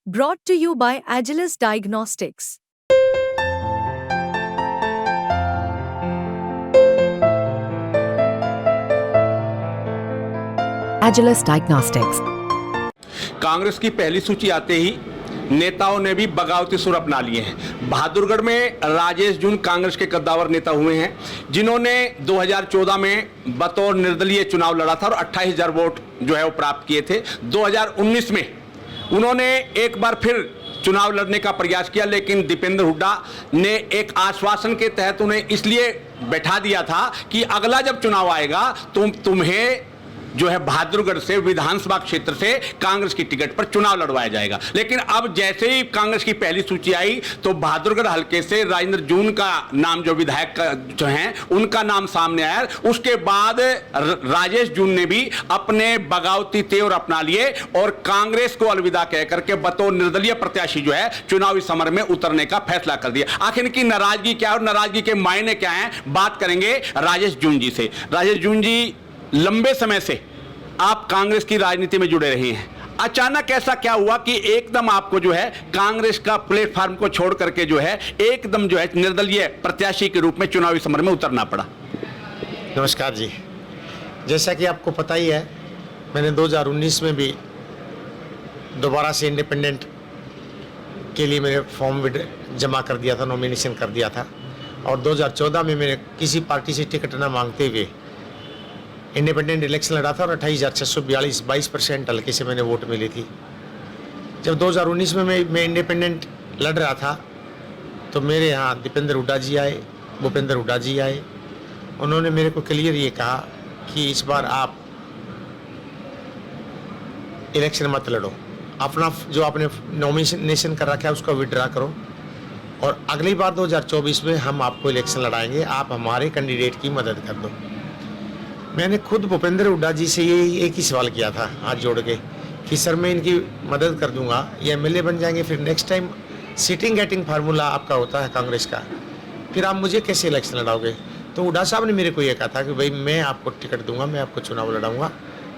Brought to you by Agilus Diagnostics. Agilus Diagnostics. Congress की पहली सूची आते ही नेताओं ने भी बगावती सुर अपना लिए हैं। बहादुरगढ़ में राजेश जून कांग्रेस के कद्दावर नेता हुए हैं, जिन्होंने 2014 में बतौर निर्दलीय चुनाव लड़ा था और 28,000 वोट जो है वो प्राप्त किए थे। 2019 में उन्होंने एक बार फिर चुनाव लड़ने का प्रयास किया, लेकिन दीपेंद्र हुड्डा ने एक आश्वासन के तहत उन्हें इसलिए बैठा दिया था कि अगला जब चुनाव आएगा तुम्हें जो है बहादुरगढ़ से विधानसभा क्षेत्र से कांग्रेस की टिकट पर चुनाव लड़वाया जाएगा। लेकिन अब जैसे ही कांग्रेस की पहली सूची आई तो बहादुरगढ़ हलके से राजेंद्र जून का नाम, जो विधायक जो हैं उनका नाम सामने आया। उसके बाद राजेश जून ने भी अपने बगावती तेवर अपना लिए और कांग्रेस को अलविदा कहकर के बतौर निर्दलीय प्रत्याशी जो है चुनावी समर में उतरने का फैसला कर दिया। आखिर इनकी नाराजगी क्या है और नाराजगी के मायने क्या हैं, बात करेंगे राजेश जून जी से। राजेश जून जी, लंबे समय से आप कांग्रेस की राजनीति में जुड़े रहे हैं, अचानक ऐसा क्या हुआ कि एकदम आपको जो है कांग्रेस का प्लेटफॉर्म को छोड़ करके जो है एकदम जो है निर्दलीय प्रत्याशी के रूप में चुनावी समर में उतरना पड़ा? नमस्कार जी, जैसा कि आपको पता ही है, मैंने 2019 में भी दोबारा से इंडिपेंडेंट के लिए मैंने फॉर्म जमा कर दिया था, नॉमिनेशन कर दिया था। और 2014 में मैंने किसी पार्टी से टिकट न मांगते हुए इंडिपेंडेंट इलेक्शन लड़ा था और 28,642 22% हल्के से मैंने वोट मिली थी। जब 2019 में मैं इंडिपेंडेंट लड़ रहा था तो मेरे यहाँ दीपेंद्र हुड्डा जी आए, भूपेंद्र हुड्डा जी आए। उन्होंने मेरे को क्लियर ये कहा कि इस बार आप इलेक्शन मत लड़ो, अपना जो आपने नॉमिनेशन कर रखा है उसको विड्रा करो और अगली बार 2024 में हम आपको इलेक्शन लड़ाएंगे, आप हमारे कैंडिडेट की मदद कर दो। मैंने खुद भूपेंद्र हुड्डा जी से ये एक ही सवाल किया था हाथ जोड़ के कि सर मैं इनकी मदद कर दूंगा, ये एमएलए बन जाएंगे, फिर next time sitting getting formula आपका होता है कांग्रेस का, फिर आप मुझे कैसे इलेक्शन लड़ाओगे? तो हुड्डा साहब ने मेरे को ये कहा था कि भाई मैं आपको टिकट दूंगा, मैं आपको चुनाव लड़ाऊंगा,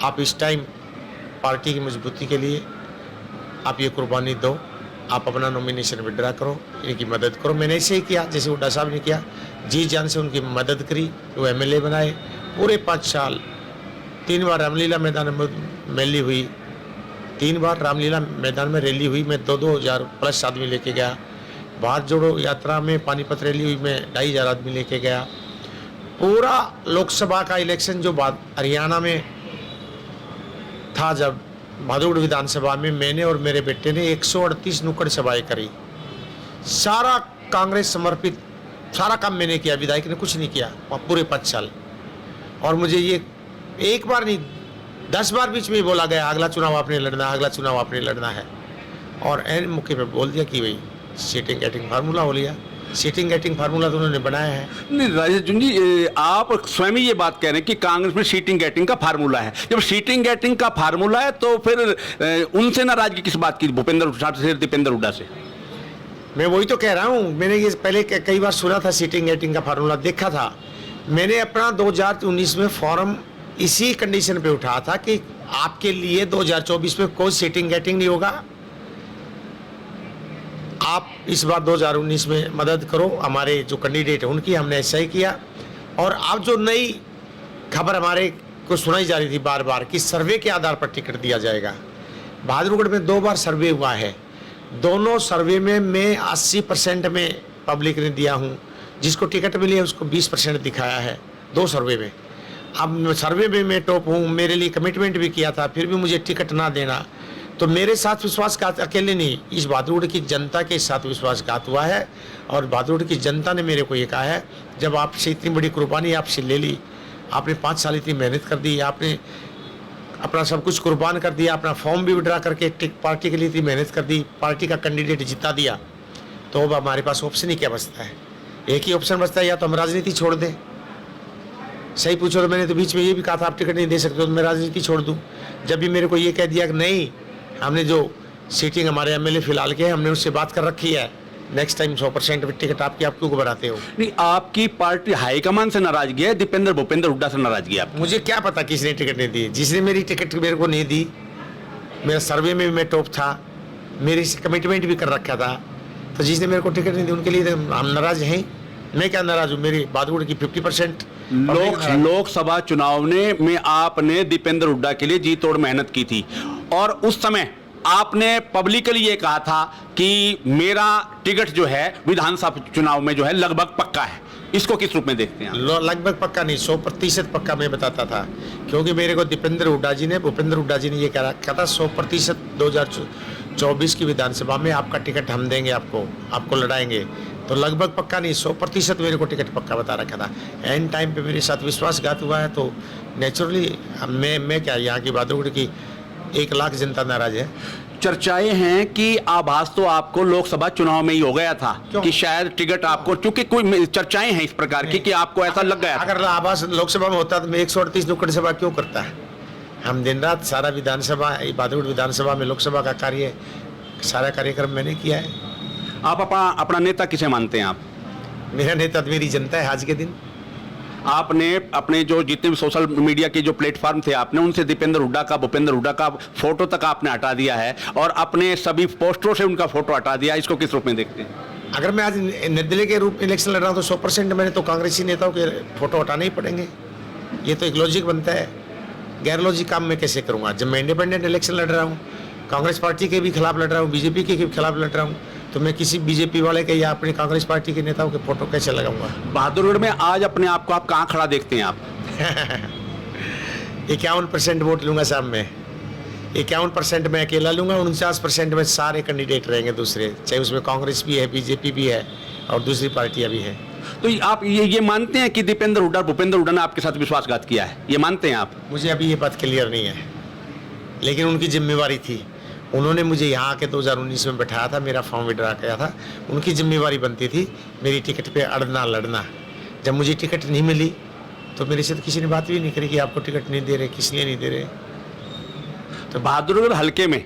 आप इस टाइम पार्टी की मजबूती के लिए आप ये कुर्बानी दो, आप अपना नॉमिनेशन विड्रा करो, इनकी मदद करो। मैंने ऐसे ही किया जैसे हुड्डा साहब ने किया, जी जान से उनकी मदद करी, वो एमएलए बनाए। पूरे 5 साल 3 बार रामलीला मैदान में रैली हुई, 3 बार रामलीला मैदान में रैली हुई, मैं 2,000 प्लस आदमी लेके गया। भारत जोड़ो यात्रा में पानीपत रैली हुई, मैं 2,500 आदमी लेके गया। पूरा लोकसभा का इलेक्शन जो हरियाणा में था, जब बहादुरगढ़ विधानसभा में मैंने और मेरे बेटे ने 138 नुक्कड़ सभाएं करी, सारा कांग्रेस समर्पित, सारा काम मैंने किया, विधायक ने कुछ नहीं किया पूरे 5 साल। और मुझे ये एक बार नहीं 10 बार बीच में बोला गया अगला चुनाव आपने लड़ना है, अगला चुनाव आपने लड़ना है, और एन मौके पे बोल दिया कि भाई सीटिंग गेटिंग फार्मूला हो लिया। सीटिंग गेटिंग फार्मूला तो उन्होंने बनाया है। नहीं राजेश जून जी, आप स्वयं ही ये बात कह रहे हैं कि कांग्रेस में सीटिंग गेटिंग का फार्मूला है। जब सीटिंग गेटिंग का फार्मूला है तो फिर उनसे नाराजगी किस बात की, भूपेंद्र हुड्डा से, दीपेंद्र हुड्डा से? मैं वही तो कह रहा हूँ, मैंने ये पहले कई बार सुना था, सीटिंग गेटिंग का फार्मूला देखा था। मैंने अपना 2019 में फॉर्म इसी कंडीशन पे उठाया था कि आपके लिए 2024 में कोई सीटिंग गेटिंग नहीं होगा, आप इस बार 2019 में मदद करो हमारे जो कैंडिडेट है उनकी। हमने ऐसा ही किया। और अब जो नई खबर हमारे को सुनाई जा रही थी बार बार कि सर्वे के आधार पर टिकट दिया जाएगा, बहादुरगढ़ में 2 बार सर्वे हुआ है, दोनों सर्वे में मैं 80% में पब्लिक ने दिया हूँ, जिसको टिकट मिली है उसको 20% दिखाया है 2 सर्वे में। अब सर्वे में मैं टॉप हूँ, मेरे लिए कमिटमेंट भी किया था, फिर भी मुझे टिकट ना देना, तो मेरे साथ विश्वासघात अकेले नहीं, इस बहादुरगढ़ की जनता के साथ विश्वासघात हुआ है। और बहादुरगढ़ की जनता ने मेरे को ये कहा है, जब आपसे इतनी बड़ी कुर्बानी आपसे ले ली, आपने 5 साल इतनी मेहनत कर दी, आपने अपना सब कुछ कुर्बान कर दिया, अपना फॉर्म भी विड्रा करके पार्टी के लिए इतनी मेहनत कर दी, पार्टी का कैंडिडेट जिता दिया, तो अब हमारे पास ऑप्शन ही क्या बचता है? एक ही ऑप्शन बचता है, या तो हम राजनीति छोड़ दें। सही पूछो तो मैंने तो बीच में ये भी कहा था आप टिकट नहीं दे सकते तो मैं राजनीति छोड़ दूं। जब भी मेरे को ये कह दिया कि नहीं, हमने जो सीटिंग हमारे एमएलए फिलहाल के, हमने उससे बात कर रखी है, नेक्स्ट टाइम 100% टिकट आपकी, आप क्यों बनाते हो? नहीं, आपकी पार्टी हाईकमान से नाराजगी है, भूपेंद्र हुड्डा से नाराजगी है? मुझे क्या पता किसने टिकट नहीं दी। जिसने मेरी टिकट मेरे को नहीं दी, मेरा सर्वे में मैं टॉप था, मेरे से कमिटमेंट भी कर रखा था, तो जिसने मेरे को टिकट नहीं दी उनके लिए हम नाराज हैं। मैं क्या नाराज हूँ, मेरी बादुगड़ की 50% लोकसभा चुनाव में आपने दीपेंद्र हुड्डा के लिए जी तोड़ मेहनत की थी और उस समय आपने पब्लिकली ये कहा था कि मेरा टिकट जो है विधानसभा चुनाव में जो है लगभग पक्का है। इसको किस रूप में देखते हैं आप? लगभग पक्का नहीं, 100% पक्का मैं बताता था, क्योंकि मेरे को भूपेंद्र हुड्डा जी ने ये कहा था 100% 2024 की विधानसभा में आपका टिकट हम देंगे, आपको लड़ाएंगे। तो लगभग पक्का नहीं, 100% मेरे को टिकट पक्का बता रखा था। एंड टाइम पे मेरे साथ विश्वासघात हुआ है, तो नेचुरली मैं क्या, यहाँ की बादुगड़ की 1 लाख जनता नाराज है। चर्चाएं हैं कि आभास तो आपको लोकसभा चुनाव में ही हो गया था कि शायद टिकट आपको, क्योंकि कोई चर्चाएं हैं इस प्रकार की कि आपको ऐसा लग गया था। अगर आभास लोकसभा में होता तो मैं 138 नुक्कड़ सभा क्यों करता है? हम दिन रात सारा विधानसभा, बादुगड़ विधानसभा में लोकसभा का कार्य, सारा कार्यक्रम मैंने किया है। आप अपना नेता किसे मानते हैं आप? मेरा नेता तो मेरी जनता है। आज के दिन आपने अपने जो जितने भी सोशल मीडिया के जो प्लेटफॉर्म थे, आपने उनसे दीपेंद्र हुड्डा का, भूपेंद्र हुड्डा का फोटो तक आपने हटा दिया है और अपने सभी पोस्टरों से उनका फोटो हटा दिया। इसको किस रूप में देखते हैं? अगर मैं आज निर्दलीय के रूप में इलेक्शन लड़ रहा हूँ तो 100% मैंने तो कांग्रेसी नेताओं के फोटो हटाने ही पड़ेंगे। ये तो एक लॉजिक बनता है। गैर लॉजिक काम मैं कैसे करूँगा? जब मैं इंडिपेंडेंट इलेक्शन लड़ रहा हूँ, कांग्रेस पार्टी के भी खिलाफ लड़ रहा हूँ, बीजेपी के भी खिलाफ लड़ रहा हूँ, तो मैं किसी बीजेपी वाले के या अपनी कांग्रेस पार्टी के नेताओं के फोटो कैसे लगाऊंगा? बहादुरगढ़ में आज अपने आप को आप कहाँ खड़ा देखते हैं आप? 51% वोट लूंगा साहब मैं। 51% मैं अकेला लूंगा, 49% में सारे कैंडिडेट रहेंगे दूसरे, चाहे उसमें कांग्रेस भी है, बीजेपी भी है और दूसरी पार्टियां भी हैं। तो आप ये मानते हैं कि दीपेंद्र हुड्डा, भूपेंद्र हुड्डा ने आपके साथ विश्वासघात किया है? ये मानते हैं आप? मुझे अभी ये बात क्लियर नहीं है, लेकिन उनकी जिम्मेवारी थी। उन्होंने मुझे यहाँ आके 2019 में बैठाया था, मेरा फॉर्म विड्रा किया था। उनकी जिम्मेवारी बनती थी मेरी टिकट पे अड़ना लड़ना। जब मुझे टिकट नहीं मिली तो मेरे से तो किसी ने बात भी नहीं करी कि आपको टिकट नहीं दे रहे, किस लिए नहीं दे रहे। तो बहादुरगढ़ हल्के में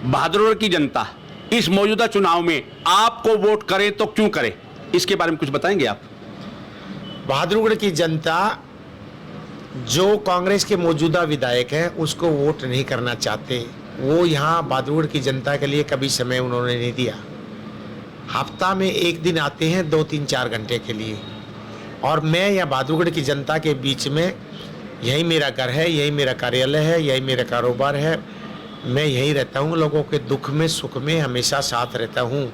बहादुरगढ़ की जनता इस मौजूदा चुनाव में आपको वोट करे तो क्यों करे, इसके बारे में कुछ बताएंगे आप? बहादुरगढ़ की जनता जो कांग्रेस के मौजूदा विधायक हैं उसको वोट नहीं करना चाहते। वो यहाँ बहादुरगढ़ की जनता के लिए कभी समय उन्होंने नहीं दिया। हफ्ता में एक दिन आते हैं 2-3-4 घंटे के लिए, और मैं या बहादुरगढ़ की जनता के बीच में, यही मेरा घर है, यही मेरा कार्यालय है, यही मेरा कारोबार है, मैं यहीं रहता हूँ। लोगों के दुख में सुख में हमेशा साथ रहता हूँ।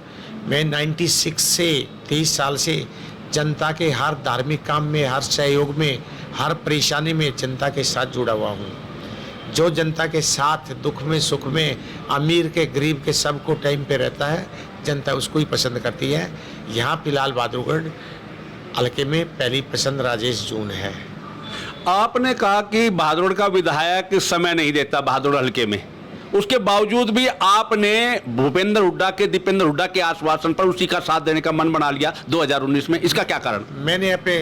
मैं 96 से 23 साल से जनता के हर धार्मिक काम में, हर सहयोग में, हर परेशानी में जनता के साथ जुड़ा हुआ हूँ। जो जनता के साथ दुख में सुख में, अमीर के गरीब के सबको टाइम पे रहता है, जनता उसको ही पसंद करती है। यहाँ फिलहाल बहादुरगढ़ हल्के में पहली पसंद राजेश जून है। आपने कहा कि बहादुरगढ़ का विधायक समय नहीं देता बहादुरगढ़ हल्के में, उसके बावजूद भी आपने भूपेंद्र हुड्डा के, दीपेंद्र हुड्डा के आश्वासन पर उसी का साथ देने का मन बना लिया 2019 में। इसका क्या कारण? मैंने अपने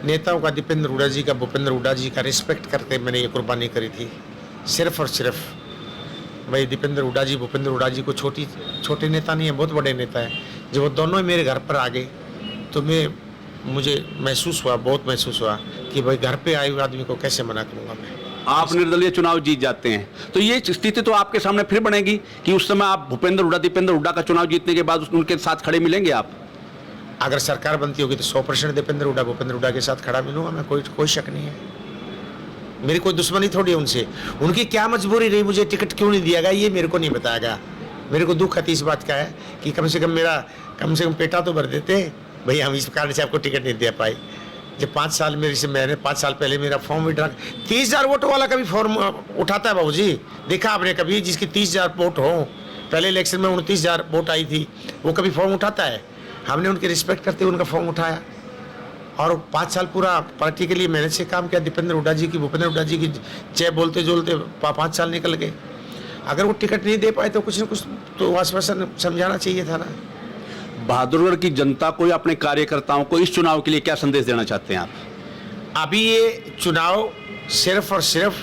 नेताओं का, दीपेंद्र हुड्डा जी का, भूपेंद्र हुड्डा जी का रिस्पेक्ट करके मैंने ये कुर्बानी करी थी। सिर्फ और सिर्फ भाई दीपेंद्र हुड्डा जी, भूपेंद्र हुड्डा जी को छोटे नेता नहीं है, बहुत बड़े नेता है। जब वो दोनों मेरे घर पर आ गए तो मुझे महसूस हुआ, बहुत महसूस हुआ कि भाई घर पे आए हुए आदमी को कैसे मना करूँगा मैं। आप निर्दलीय चुनाव जीत जाते हैं तो ये स्थिति तो आपके सामने फिर बनेगी कि उस समय आप भूपेंद्र हुड्डा, दीपेंद्र हुड्डा का चुनाव जीतने के बाद उनके साथ खड़े मिलेंगे आप? अगर सरकार बनती होगी तो 100% दीपेंद्र हुड्डा, भूपेंद्र हुड्डा के साथ खड़ा मिलूंगा मैं, कोई शक नहीं है। मेरी कोई दुश्मनी थोड़ी है उनसे। उनकी क्या मजबूरी रही, मुझे टिकट क्यों नहीं दिया गया, ये मेरे को नहीं बताया गया। मेरे को दुख है इस बात का है कि कम से कम पेटा तो भर देते भाई, हम इस कारण से आपको टिकट नहीं दे पाए। जब 5 साल मैंने 5 साल पहले मेरा फॉर्म विड्रा, 30,000 वोटों वाला कभी फॉर्म उठाता है बाबू जी? देखा आपने कभी जिसकी 30,000 वोट हो? पहले इलेक्शन में 29,000 वोट आई थी, वो कभी फॉर्म उठाता है? हमने उनकी रिस्पेक्ट करते हुए उनका फॉर्म उठाया और 5 साल पूरा पार्टी के लिए मेहनत से काम किया। दीपेंद्र हुड्डा जी की, भूपेंद्र हुड्डा जी की जय बोलते जोलते 5 साल निकल गए। अगर वो टिकट नहीं दे पाए तो कुछ न कुछ तो आश्वासन समझाना चाहिए था ना। बहादुरगढ़ की जनता को या अपने कार्यकर्ताओं को इस चुनाव के लिए क्या संदेश देना चाहते हैं आप? अभी ये चुनाव सिर्फ और सिर्फ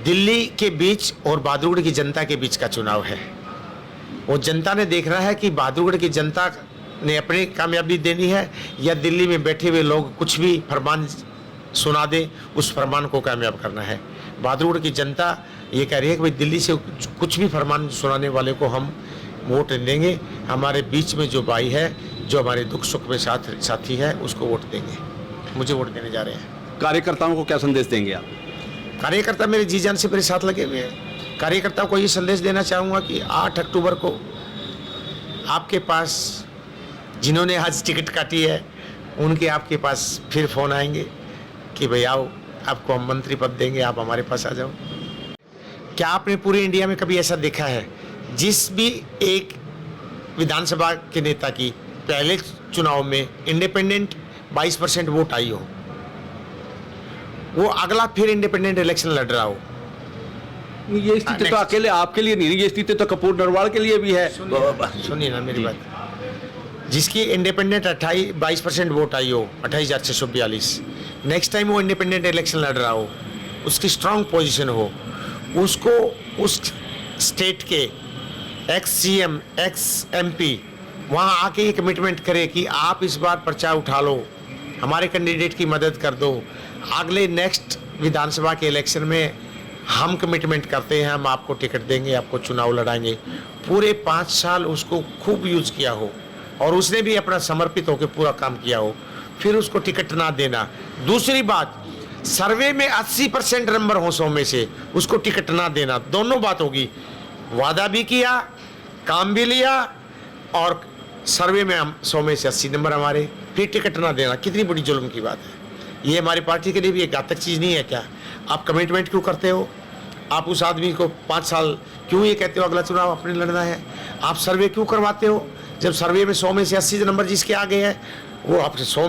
दिल्ली के बीच और बहादुरगढ़ की जनता के बीच का चुनाव है। वो जनता ने देखना है कि बहादुरगढ़ की जनता ने अपनी कामयाबी देनी है या दिल्ली में बैठे हुए लोग कुछ भी फरमान सुना दे, उस फरमान को कामयाब करना है। बहादुरगढ़ की जनता ये कह रही है कि भाई दिल्ली से कुछ भी फरमान सुनाने वाले को हम वोट देंगे। हमारे बीच में जो भाई है, जो हमारे दुख सुख में साथी है, उसको वोट देंगे। मुझे वोट देने जा रहे हैं। कार्यकर्ताओं को क्या संदेश देंगे आप? कार्यकर्ता मेरे जी जान से मेरे साथ लगे हुए हैं। कार्यकर्ताओं को ये संदेश देना चाहूँगा कि 8 अक्टूबर को आपके पास जिन्होंने आज टिकट काटी है, उनके आपके पास फिर फ़ोन आएंगे कि भाई आओ, आपको हम मंत्री पद देंगे, आप हमारे पास आ जाओ। क्या आपने पूरे इंडिया में कभी ऐसा देखा है जिस भी एक विधानसभा के नेता की पहले चुनाव में इंडिपेंडेंट 22% वोट आई हो, वो अगला फिर इंडिपेंडेंट इलेक्शन लड़ रहा हो? ये स्थिति तो अकेले आपके लिए नहीं, ये स्थिति तो कपूर नरवाल के लिए भी है। सुनिए ना मेरी बात। जिसकी इंडिपेंडेंट 22% वोट आई हो, 28,642, नेक्स्ट टाइम वो इंडिपेंडेंट इलेक्शन लड़ रहा हो, उसकी स्ट्रांग पोजीशन हो, उसको उस स्टेट के एक्स CM, एक्स MP वहाँ आके ये कमिटमेंट करे कि आप इस बार पर्चा उठा लो, हमारे कैंडिडेट की मदद कर दो, अगले नेक्स्ट विधानसभा के इलेक्शन में हम कमिटमेंट करते हैं, हम आपको टिकट देंगे, आपको चुनाव लड़ाएंगे। पूरे 5 साल उसको खूब यूज किया हो और उसने भी अपना समर्पित होकर पूरा काम किया हो, फिर उसको टिकट ना देना। दूसरी बात, सर्वे में 80% नंबर हो 100 में से, उसको टिकट ना देना। दोनों बात होगी, वादा भी किया, काम भी लिया, और सर्वे में हम 100 में से 80 नंबर हमारे, फिर टिकट ना देना। कितनी बड़ी जुल्म की बात है। ये हमारी पार्टी के लिए भी एक घातक चीज़ नहीं है क्या? आप कमिटमेंट क्यों करते हो? आप उस आदमी को 5 साल क्यों ये कहते हो अगला चुनाव अपने लड़ना है? आप सर्वे क्यों करवाते हो? जब सर्वे में 100 में से 80 नंबर जिसके आ गए हैं, वो आपसे 100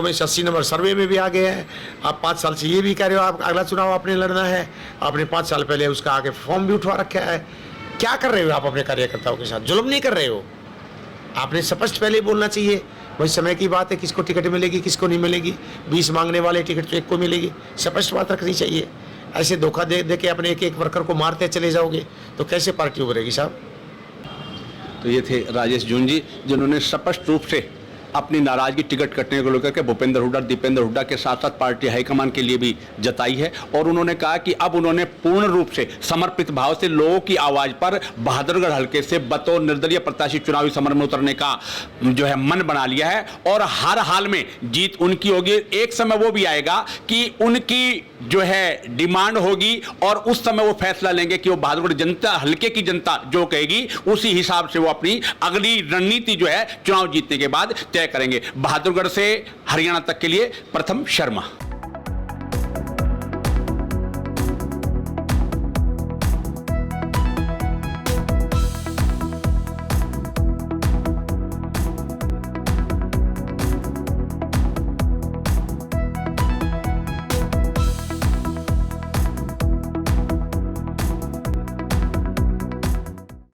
में से 80 नंबर सर्वे में भी आ गए हैं। आप 5 साल से ये भी कह रहे हो आप अगला चुनाव आपने लड़ना है, आपने 5 साल पहले उसका आके फॉर्म भी उठवा रखा है। क्या कर रहे हो आप अपने कार्यकर्ताओं के साथ? जुल्म नहीं कर रहे हो? आपने स्पष्ट पहले ही बोलना चाहिए। वही समय की बात है, किसको टिकट मिलेगी, किसको नहीं मिलेगी। 20 मांगने वाले टिकट तो एक को मिलेगी, स्पष्ट बात रखनी चाहिए। ऐसे धोखा दे के अपने एक वर्कर को मारते चले जाओगे तो कैसे पार्टी उभरेगी साहब? तो ये थे राजेश जून जी, जिन्होंने स्पष्ट रूप से अपनी नाराजगी टिकट कटने को लेकर के भूपेंद्र हुड्डा, दीपेंद्र हुड्डा के साथ साथ पार्टी हाईकमान के लिए भी जताई है। और उन्होंने कहा कि अब उन्होंने पूर्ण रूप से समर्पित भाव से लोगों की आवाज पर बहादुरगढ़ हल्के से बतौर निर्दलीय प्रत्याशी चुनावी समर में उतरने का जो है मन बना लिया है और हर हाल में जीत उनकी होगी। एक समय वो भी आएगा कि उनकी जो है डिमांड होगी और उस समय वो फैसला लेंगे कि वो बहादुरगढ़ जनता, हल्के की जनता जो कहेगी उसी हिसाब से वो अपनी अगली रणनीति जो है चुनाव जीतने के बाद तय करेंगे। बहादुरगढ़ से हरियाणा तक के लिए प्रथम शर्मा।